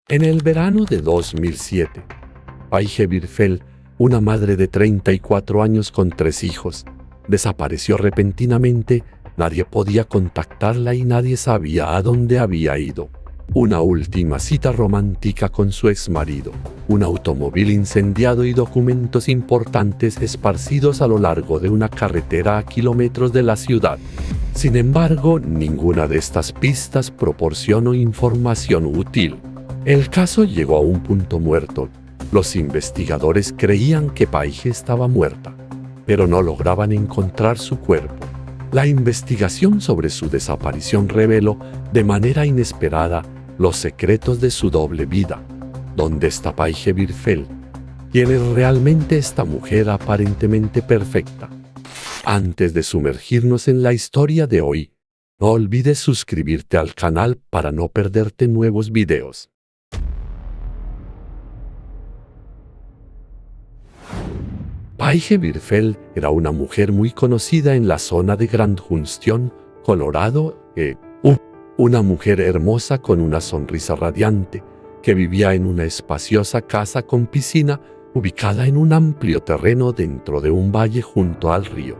En el verano de 2007, Paige Birfeld, una madre de 34 años con 3 hijos, desapareció repentinamente. Nadie podía contactarla y nadie sabía a dónde había ido. Una última cita romántica con su exmarido, un automóvil incendiado y documentos importantes esparcidos a lo largo de una carretera a kilómetros de la ciudad. Sin embargo, ninguna de estas pistas proporcionó información útil. El caso llegó a un punto muerto. Los investigadores creían que Paige estaba muerta, pero no lograban encontrar su cuerpo. La investigación sobre su desaparición reveló de manera inesperada los secretos de su doble vida. ¿Dónde está Paige Birfeld? ¿Quién es realmente esta mujer aparentemente perfecta? Antes de sumergirnos en la historia de hoy, no olvides suscribirte al canal para no perderte nuevos videos. Paige Birfeld era una mujer muy conocida en la zona de Grand Junction, Colorado. Una mujer hermosa con una sonrisa radiante, que vivía en una espaciosa casa con piscina ubicada en un amplio terreno dentro de un valle junto al río.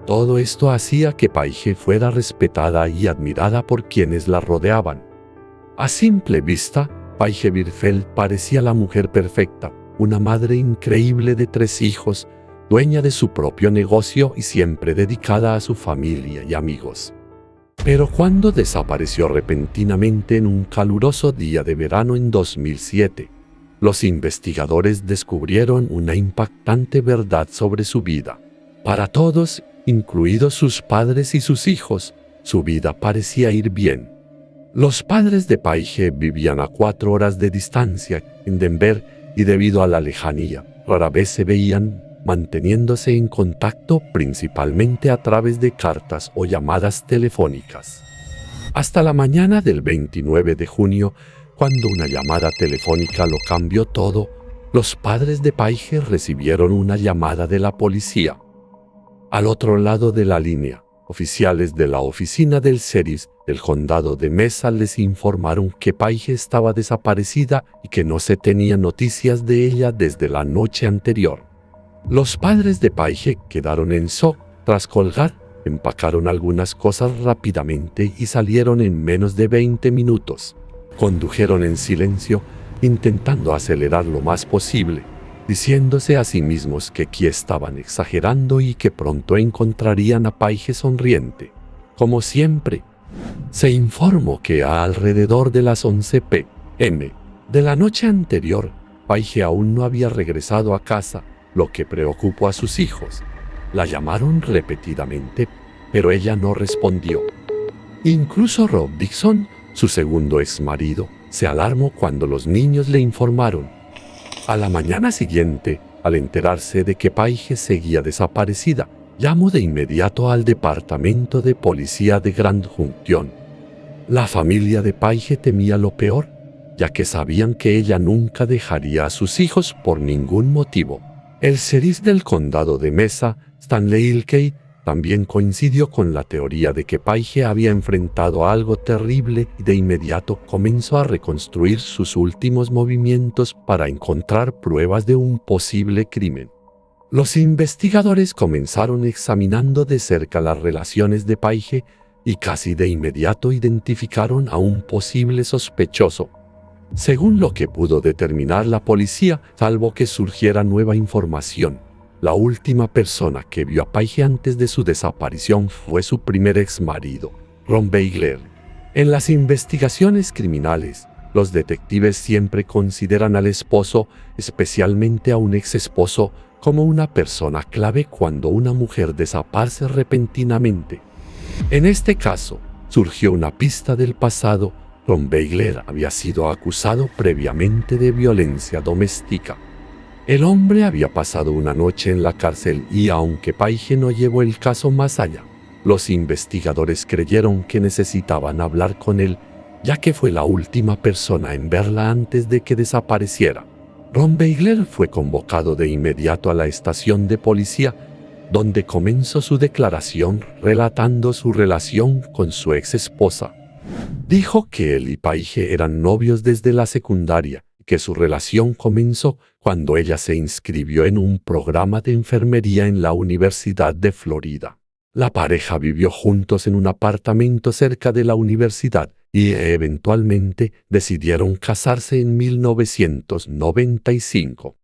Todo esto hacía que Paige fuera respetada y admirada por quienes la rodeaban. A simple vista, Paige Birfeld parecía la mujer perfecta, una madre increíble de 3 hijos, dueña de su propio negocio y siempre dedicada a su familia y amigos. Pero cuando desapareció repentinamente en un caluroso día de verano en 2007, los investigadores descubrieron una impactante verdad sobre su vida. Para todos, incluidos sus padres y sus hijos, su vida parecía ir bien. Los padres de Paige vivían a 4 horas de distancia en Denver y debido a la lejanía, rara vez se veían, manteniéndose en contacto principalmente a través de cartas o llamadas telefónicas. Hasta la mañana del 29 de junio, cuando una llamada telefónica lo cambió todo, los padres de Paige recibieron una llamada de la policía. Al otro lado de la línea, oficiales de la oficina del sheriff del condado de Mesa les informaron que Paige estaba desaparecida y que no se tenía noticias de ella desde la noche anterior. Los padres de Paige quedaron en shock tras colgar, empacaron algunas cosas rápidamente y salieron en menos de 20 minutos. Condujeron en silencio, intentando acelerar lo más posible, diciéndose a sí mismos que aquí estaban exagerando y que pronto encontrarían a Paige sonriente. Como siempre, se informó que a alrededor de las 11 p.m. de la noche anterior, Paige aún no había regresado a casa, lo que preocupó a sus hijos. La llamaron repetidamente, pero ella no respondió. Incluso Rob Dixon, su segundo exmarido, se alarmó cuando los niños le informaron. A la mañana siguiente, al enterarse de que Paige seguía desaparecida, llamó de inmediato al departamento de policía de Grand Junction. La familia de Paige temía lo peor, ya que sabían que ella nunca dejaría a sus hijos por ningún motivo. El sheriff del condado de Mesa, Stanley Ilkey, también coincidió con la teoría de que Paige había enfrentado algo terrible y de inmediato comenzó a reconstruir sus últimos movimientos para encontrar pruebas de un posible crimen. Los investigadores comenzaron examinando de cerca las relaciones de Paige y casi de inmediato identificaron a un posible sospechoso. Según lo que pudo determinar la policía, salvo que surgiera nueva información, la última persona que vio a Paige antes de su desaparición fue su primer exmarido, Ron Beigler. En las investigaciones criminales, los detectives siempre consideran al esposo, especialmente a un exesposo, como una persona clave cuando una mujer desaparece repentinamente. En este caso, surgió una pista del pasado. Ron Beigler había sido acusado previamente de violencia doméstica. El hombre había pasado una noche en la cárcel y aunque Paige no llevó el caso más allá, los investigadores creyeron que necesitaban hablar con él, ya que fue la última persona en verla antes de que desapareciera. Ron Beigler fue convocado de inmediato a la estación de policía, donde comenzó su declaración relatando su relación con su ex esposa. Dijo que él y Paige eran novios desde la secundaria y que su relación comenzó cuando ella se inscribió en un programa de enfermería en la Universidad de Florida. La pareja vivió juntos en un apartamento cerca de la universidad y eventualmente decidieron casarse en 1995.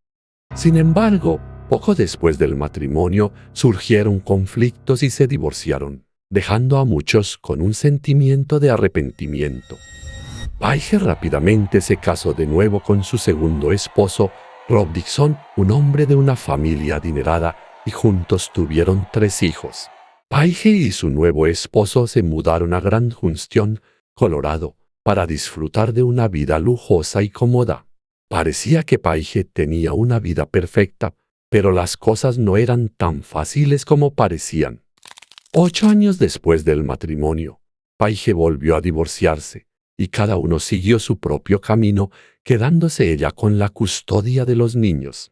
Sin embargo, poco después del matrimonio surgieron conflictos y se divorciaron, dejando a muchos con un sentimiento de arrepentimiento. Paige rápidamente se casó de nuevo con su segundo esposo, Rob Dixon, un hombre de una familia adinerada, y juntos tuvieron 3 hijos. Paige y su nuevo esposo se mudaron a Grand Junction, Colorado, para disfrutar de una vida lujosa y cómoda. Parecía que Paige tenía una vida perfecta, pero las cosas no eran tan fáciles como parecían. 8 años después del matrimonio, Paige volvió a divorciarse y cada uno siguió su propio camino, quedándose ella con la custodia de los niños.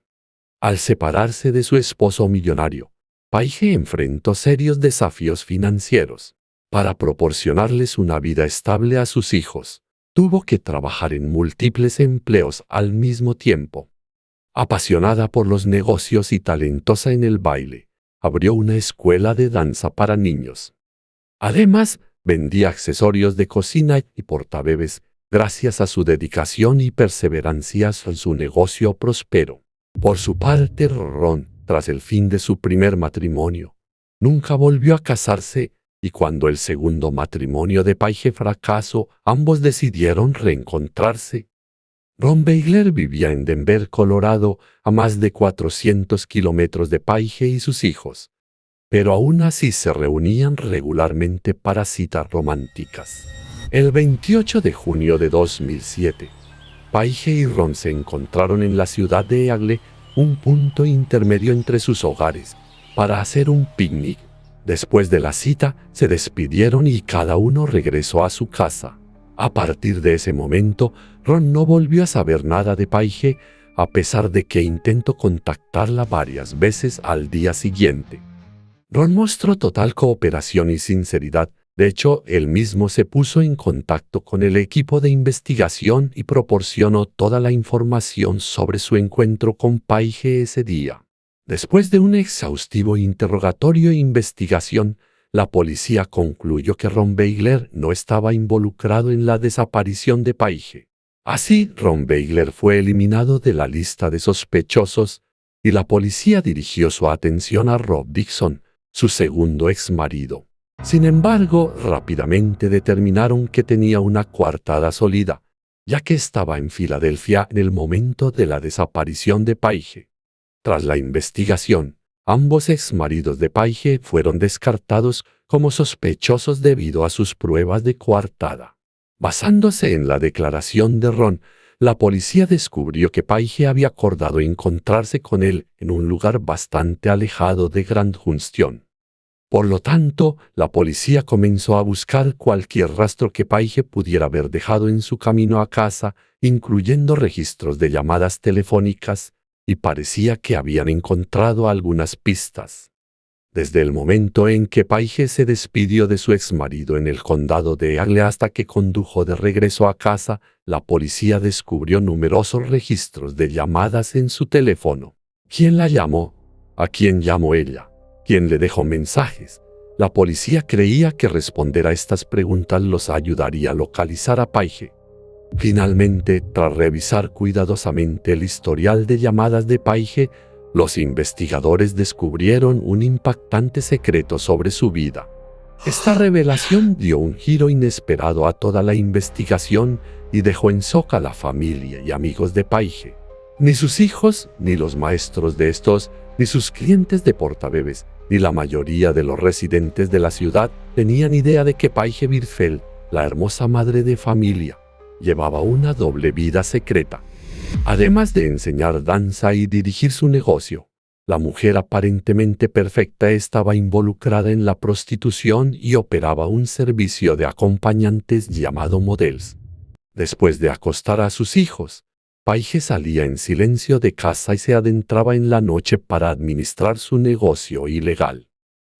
Al separarse de su esposo millonario, Paige enfrentó serios desafíos financieros. Para proporcionarles una vida estable a sus hijos, tuvo que trabajar en múltiples empleos al mismo tiempo. Apasionada por los negocios y talentosa en el baile, abrió una escuela de danza para niños. Además, vendía accesorios de cocina y portabebés. Gracias a su dedicación y perseverancia, su negocio prosperó. Por su parte, Ron, tras el fin de su primer matrimonio, nunca volvió a casarse, y cuando el segundo matrimonio de Paige fracasó, ambos decidieron reencontrarse. Ron Beigler vivía en Denver, Colorado, a más de 400 kilómetros de Paige y sus hijos, pero aún así se reunían regularmente para citas románticas. El 28 de junio de 2007, Paige y Ron se encontraron en la ciudad de Eagle, un punto intermedio entre sus hogares, para hacer un picnic. Después de la cita, se despidieron y cada uno regresó a su casa. A partir de ese momento, Ron no volvió a saber nada de Paige, a pesar de que intentó contactarla varias veces al día siguiente. Ron mostró total cooperación y sinceridad. De hecho, él mismo se puso en contacto con el equipo de investigación y proporcionó toda la información sobre su encuentro con Paige ese día. Después de un exhaustivo interrogatorio e investigación, la policía concluyó que Ron Beigler no estaba involucrado en la desaparición de Paige. Así, Ron Beigler fue eliminado de la lista de sospechosos y la policía dirigió su atención a Rob Dixon, su segundo exmarido. Sin embargo, rápidamente determinaron que tenía una coartada sólida, ya que estaba en Filadelfia en el momento de la desaparición de Paige. Tras la investigación, ambos exmaridos de Paige fueron descartados como sospechosos debido a sus pruebas de coartada. Basándose en la declaración de Ron, la policía descubrió que Paige había acordado encontrarse con él en un lugar bastante alejado de Grand Junction. Por lo tanto, la policía comenzó a buscar cualquier rastro que Paige pudiera haber dejado en su camino a casa, incluyendo registros de llamadas telefónicas, y parecía que habían encontrado algunas pistas. Desde el momento en que Paige se despidió de su exmarido en el condado de Eagle hasta que condujo de regreso a casa, la policía descubrió numerosos registros de llamadas en su teléfono. ¿Quién la llamó? ¿A quién llamó ella? ¿Quién le dejó mensajes? La policía creía que responder a estas preguntas los ayudaría a localizar a Paige. Finalmente, tras revisar cuidadosamente el historial de llamadas de Paige, los investigadores descubrieron un impactante secreto sobre su vida. Esta revelación dio un giro inesperado a toda la investigación y dejó en shock a la familia y amigos de Paige. Ni sus hijos, ni los maestros de estos, ni sus clientes de portabebés, ni la mayoría de los residentes de la ciudad tenían idea de que Paige Birfeld, la hermosa madre de familia, llevaba una doble vida secreta. Además de enseñar danza y dirigir su negocio, la mujer aparentemente perfecta estaba involucrada en la prostitución y operaba un servicio de acompañantes llamado Models. Después de acostar a sus hijos, Paige salía en silencio de casa y se adentraba en la noche para administrar su negocio ilegal.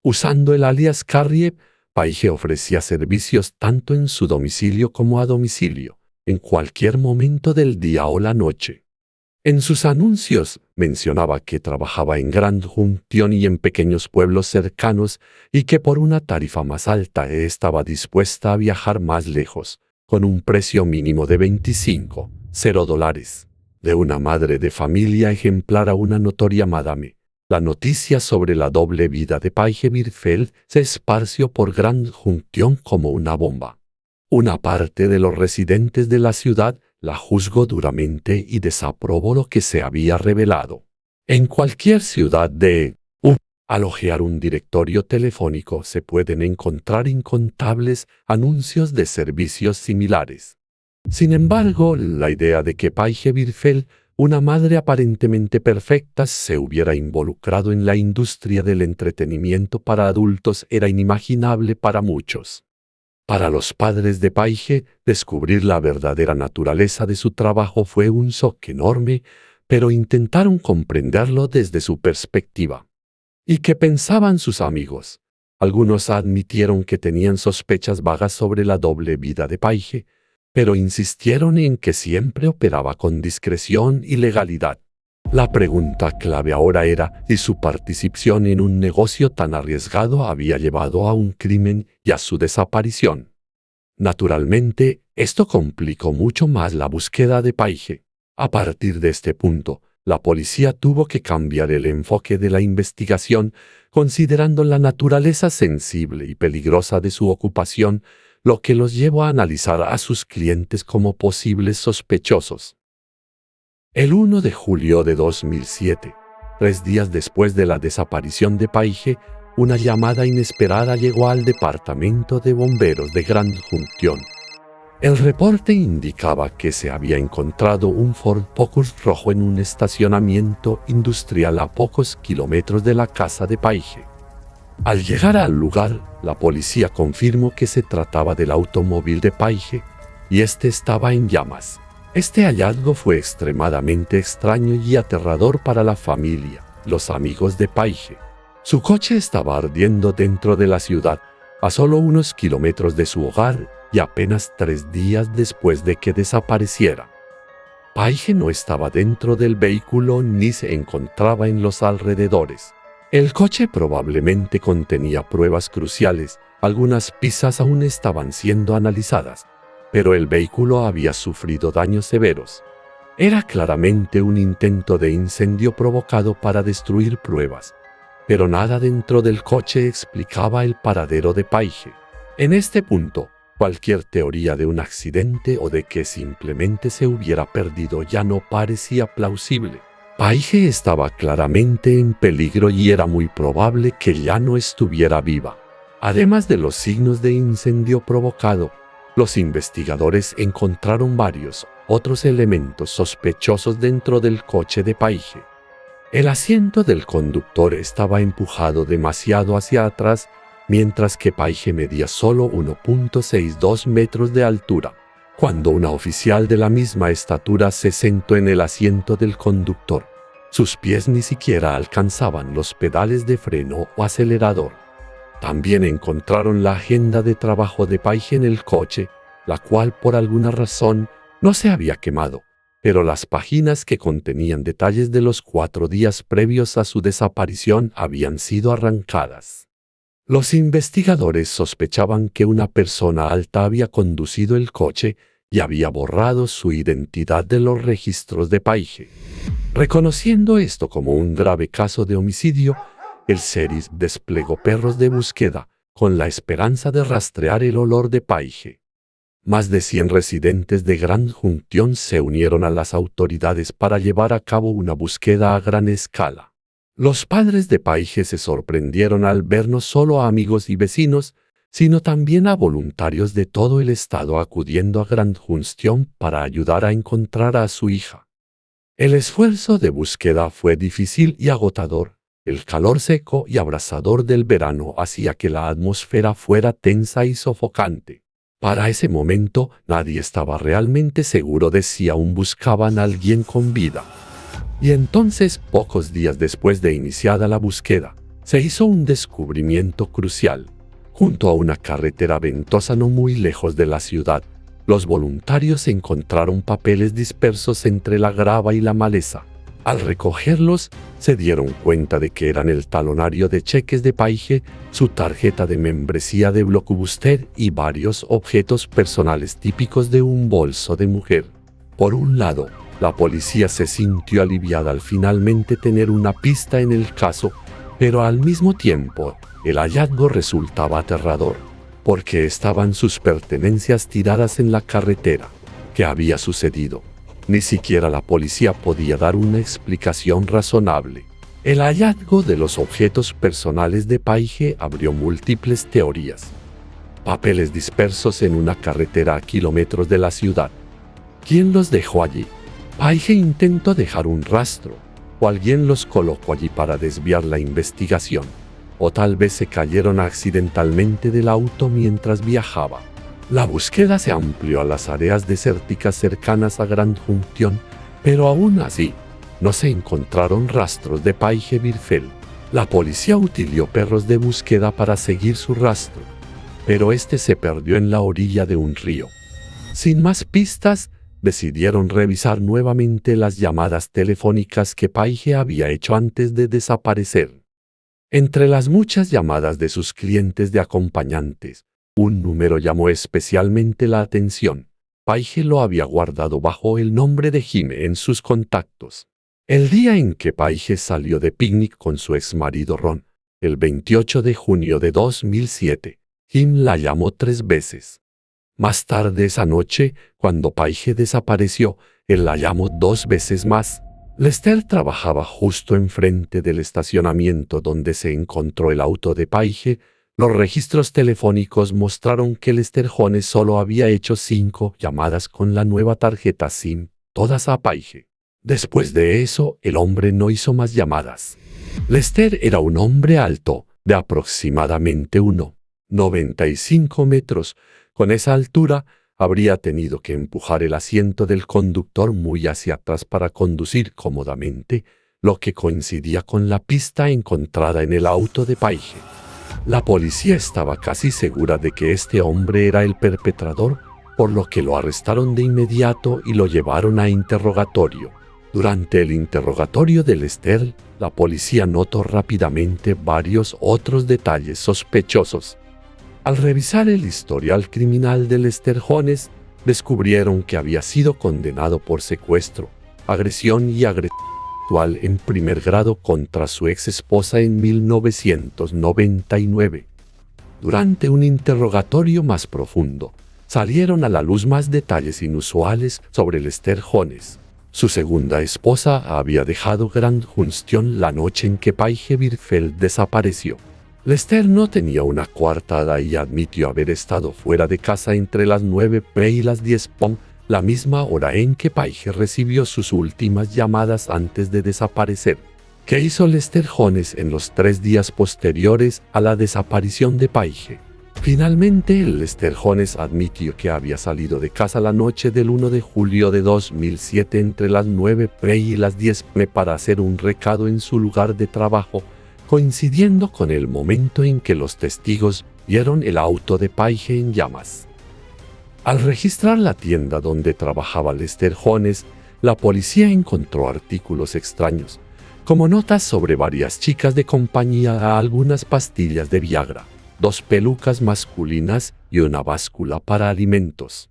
Usando el alias Carrie, Paige ofrecía servicios tanto en su domicilio como a domicilio, en cualquier momento del día o la noche. En sus anuncios mencionaba que trabajaba en Grand Junction y en pequeños pueblos cercanos y que por una tarifa más alta estaba dispuesta a viajar más lejos, con un precio mínimo de $25,000. De una madre de familia ejemplar a una notoria madame, la noticia sobre la doble vida de Paige Birkfeld se esparció por Grand Junction como una bomba. Una parte de los residentes de la ciudad la juzgó duramente y desaprobó lo que se había revelado. En cualquier ciudad al hojear un directorio telefónico se pueden encontrar incontables anuncios de servicios similares. Sin embargo, la idea de que Paige Birkfeld, una madre aparentemente perfecta, se hubiera involucrado en la industria del entretenimiento para adultos era inimaginable para muchos. Para los padres de Paige, descubrir la verdadera naturaleza de su trabajo fue un shock enorme, pero intentaron comprenderlo desde su perspectiva. ¿Y qué pensaban sus amigos? Algunos admitieron que tenían sospechas vagas sobre la doble vida de Paige, pero insistieron en que siempre operaba con discreción y legalidad. La pregunta clave ahora era si su participación en un negocio tan arriesgado había llevado a un crimen y a su desaparición. Naturalmente, esto complicó mucho más la búsqueda de Paige. A partir de este punto, la policía tuvo que cambiar el enfoque de la investigación, considerando la naturaleza sensible y peligrosa de su ocupación, lo que los llevó a analizar a sus clientes como posibles sospechosos. El 1 de julio de 2007, 3 días después de la desaparición de Paige, una llamada inesperada llegó al departamento de bomberos de Grand Junction. El reporte indicaba que se había encontrado un Ford Focus rojo en un estacionamiento industrial a pocos kilómetros de la casa de Paige. Al llegar al lugar, la policía confirmó que se trataba del automóvil de Paige y este estaba en llamas. Este hallazgo fue extremadamente extraño y aterrador para la familia, los amigos de Paige. Su coche estaba ardiendo dentro de la ciudad, a solo unos kilómetros de su hogar y apenas 3 días después de que desapareciera. Paige no estaba dentro del vehículo ni se encontraba en los alrededores. El coche probablemente contenía pruebas cruciales, algunas piezas aún estaban siendo analizadas, pero el vehículo había sufrido daños severos. Era claramente un intento de incendio provocado para destruir pruebas, pero nada dentro del coche explicaba el paradero de Paige. En este punto, cualquier teoría de un accidente o de que simplemente se hubiera perdido ya no parecía plausible. Paige estaba claramente en peligro y era muy probable que ya no estuviera viva. Además de los signos de incendio provocado, los investigadores encontraron varios otros elementos sospechosos dentro del coche de Paige. El asiento del conductor estaba empujado demasiado hacia atrás, mientras que Paige medía solo 1.62 metros de altura. Cuando una oficial de la misma estatura se sentó en el asiento del conductor, sus pies ni siquiera alcanzaban los pedales de freno o acelerador. También encontraron la agenda de trabajo de Paige en el coche, la cual por alguna razón no se había quemado, pero las páginas que contenían detalles de los 4 días previos a su desaparición habían sido arrancadas. Los investigadores sospechaban que una persona alta había conducido el coche y había borrado su identidad de los registros de Paige. Reconociendo esto como un grave caso de homicidio, el sheriff desplegó perros de búsqueda con la esperanza de rastrear el olor de Paige. Más de 100 residentes de Grand Junction se unieron a las autoridades para llevar a cabo una búsqueda a gran escala. Los padres de Paige se sorprendieron al ver no solo a amigos y vecinos, sino también a voluntarios de todo el estado acudiendo a Grand Junction para ayudar a encontrar a su hija. El esfuerzo de búsqueda fue difícil y agotador. El calor seco y abrasador del verano hacía que la atmósfera fuera tensa y sofocante. Para ese momento, nadie estaba realmente seguro de si aún buscaban a alguien con vida. Y entonces, pocos días después de iniciada la búsqueda, se hizo un descubrimiento crucial. Junto a una carretera ventosa no muy lejos de la ciudad, los voluntarios encontraron papeles dispersos entre la grava y la maleza. Al recogerlos, se dieron cuenta de que eran el talonario de cheques de Paige, su tarjeta de membresía de Blockbuster y varios objetos personales típicos de un bolso de mujer. Por un lado, la policía se sintió aliviada al finalmente tener una pista en el caso, pero al mismo tiempo, el hallazgo resultaba aterrador, porque estaban sus pertenencias tiradas en la carretera. ¿Qué había sucedido? Ni siquiera la policía podía dar una explicación razonable. El hallazgo de los objetos personales de Paige abrió múltiples teorías. Papeles dispersos en una carretera a kilómetros de la ciudad. ¿Quién los dejó allí? Paige intentó dejar un rastro, o alguien los colocó allí para desviar la investigación, o tal vez se cayeron accidentalmente del auto mientras viajaba. La búsqueda se amplió a las áreas desérticas cercanas a Grand Junction, pero aún así, no se encontraron rastros de Paige Birfeld. La policía utilizó perros de búsqueda para seguir su rastro, pero este se perdió en la orilla de un río. Sin más pistas, decidieron revisar nuevamente las llamadas telefónicas que Paige había hecho antes de desaparecer. Entre las muchas llamadas de sus clientes de acompañantes, un número llamó especialmente la atención. Paige lo había guardado bajo el nombre de Jime en sus contactos. El día en que Paige salió de picnic con su exmarido Ron, el 28 de junio de 2007, Jim la llamó 3 veces. Más tarde esa noche, cuando Paige desapareció, él la llamó 2 veces más. Lester trabajaba justo enfrente del estacionamiento donde se encontró el auto de Paige. Los registros telefónicos mostraron que Lester Jones solo había hecho 5 llamadas con la nueva tarjeta SIM, todas a Paige. Después de eso, el hombre no hizo más llamadas. Lester era un hombre alto, de aproximadamente 1,95 metros. Con esa altura, habría tenido que empujar el asiento del conductor muy hacia atrás para conducir cómodamente, lo que coincidía con la pista encontrada en el auto de Paige. La policía estaba casi segura de que este hombre era el perpetrador, por lo que lo arrestaron de inmediato y lo llevaron a interrogatorio. Durante el interrogatorio de Lester, la policía notó rápidamente varios otros detalles sospechosos. Al revisar el historial criminal de Lester Jones, descubrieron que había sido condenado por secuestro, agresión y agresión sexual en primer grado contra su ex esposa en 1999. Durante un interrogatorio más profundo, salieron a la luz más detalles inusuales sobre Lester Jones. Su segunda esposa había dejado Grand Junction la noche en que Paige Birfeld desapareció. Lester no tenía una coartada y admitió haber estado fuera de casa entre las 9 p.m. y las 10 p.m., la misma hora en que Paige recibió sus últimas llamadas antes de desaparecer. ¿Qué hizo Lester Jones en los 3 días posteriores a la desaparición de Paige? Finalmente, Lester Jones admitió que había salido de casa la noche del 1 de julio de 2007 entre las 9 p.m. y las 10 p.m. para hacer un recado en su lugar de trabajo, coincidiendo con el momento en que los testigos vieron el auto de Paige en llamas. Al registrar la tienda donde trabajaba Lester Jones, la policía encontró artículos extraños, como notas sobre varias chicas de compañía a algunas pastillas de Viagra, 2 pelucas masculinas y una báscula para alimentos.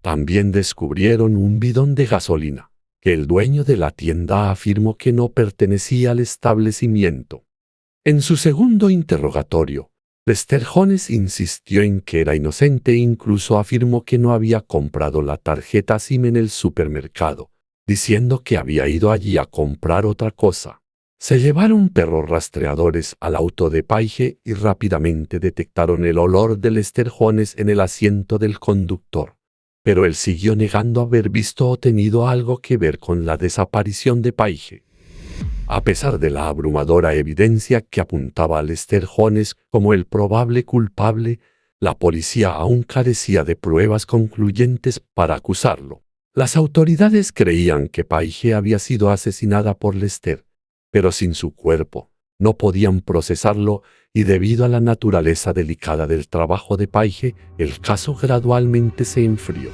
También descubrieron un bidón de gasolina, que el dueño de la tienda afirmó que no pertenecía al establecimiento. En su segundo interrogatorio, Lester Jones insistió en que era inocente e incluso afirmó que no había comprado la tarjeta SIM en el supermercado, diciendo que había ido allí a comprar otra cosa. Se llevaron perros rastreadores al auto de Paige y rápidamente detectaron el olor de Lester Jones en el asiento del conductor, pero él siguió negando haber visto o tenido algo que ver con la desaparición de Paige. A pesar de la abrumadora evidencia que apuntaba a Lester Jones como el probable culpable, la policía aún carecía de pruebas concluyentes para acusarlo. Las autoridades creían que Paige había sido asesinada por Lester, pero sin su cuerpo, no podían procesarlo y debido a la naturaleza delicada del trabajo de Paige, el caso gradualmente se enfrió.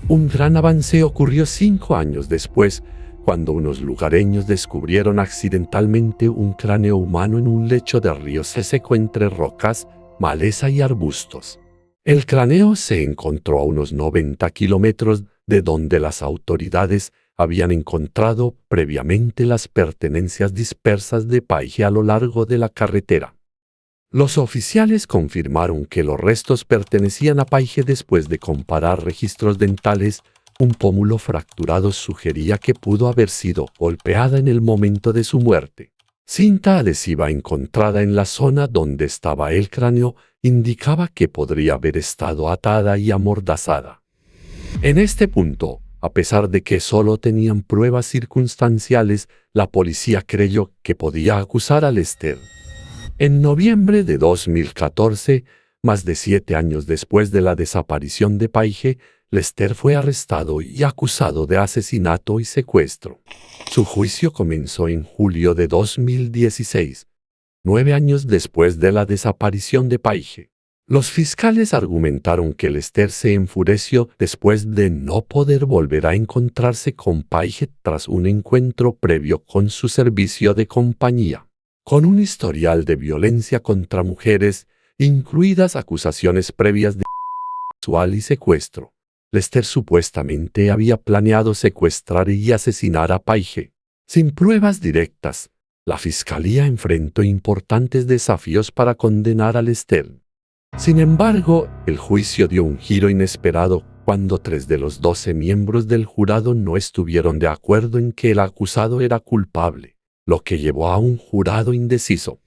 Un gran avance ocurrió 5 años después, cuando unos lugareños descubrieron accidentalmente un cráneo humano en un lecho de río seco entre rocas, maleza y arbustos. El cráneo se encontró a unos 90 kilómetros de donde las autoridades habían encontrado previamente las pertenencias dispersas de Paige a lo largo de la carretera. Los oficiales confirmaron que los restos pertenecían a Paige después de comparar registros dentales. Un pómulo fracturado sugería que pudo haber sido golpeada en el momento de su muerte. Cinta adhesiva encontrada en la zona donde estaba el cráneo indicaba que podría haber estado atada y amordazada. En este punto, a pesar de que solo tenían pruebas circunstanciales, la policía creyó que podía acusar a Lester. En noviembre de 2014, más de 7 años después de la desaparición de Paige, Lester fue arrestado y acusado de asesinato y secuestro. Su juicio comenzó en julio de 2016, 9 años después de la desaparición de Paige. Los fiscales argumentaron que Lester se enfureció después de no poder volver a encontrarse con Paige tras un encuentro previo con su servicio de compañía. Con un historial de violencia contra mujeres, incluidas acusaciones previas de sexual y secuestro, Lester supuestamente había planeado secuestrar y asesinar a Paige. Sin pruebas directas, la fiscalía enfrentó importantes desafíos para condenar a Lester. Sin embargo, el juicio dio un giro inesperado cuando 3 de los 12 miembros del jurado no estuvieron de acuerdo en que el acusado era culpable, lo que llevó a un jurado indeciso.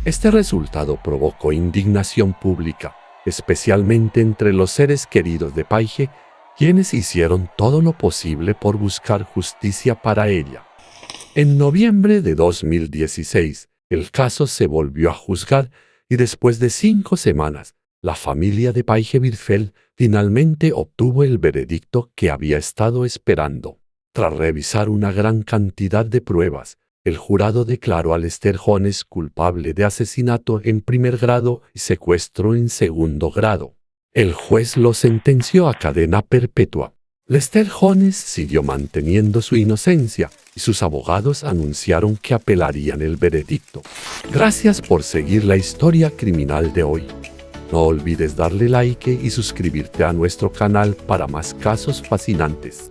Este resultado provocó indignación pública, especialmente entre los seres queridos de Paige, quienes hicieron todo lo posible por buscar justicia para ella. En noviembre de 2016, el caso se volvió a juzgar y después de 5 semanas, la familia de Paige Birtfeld finalmente obtuvo el veredicto que había estado esperando. Tras revisar una gran cantidad de pruebas, el jurado declaró a Lester Jones culpable de asesinato en primer grado y secuestro en segundo grado. El juez lo sentenció a cadena perpetua. Lester Jones siguió manteniendo su inocencia y sus abogados anunciaron que apelarían el veredicto. Gracias por seguir la historia criminal de hoy. No olvides darle like y suscribirte a nuestro canal para más casos fascinantes.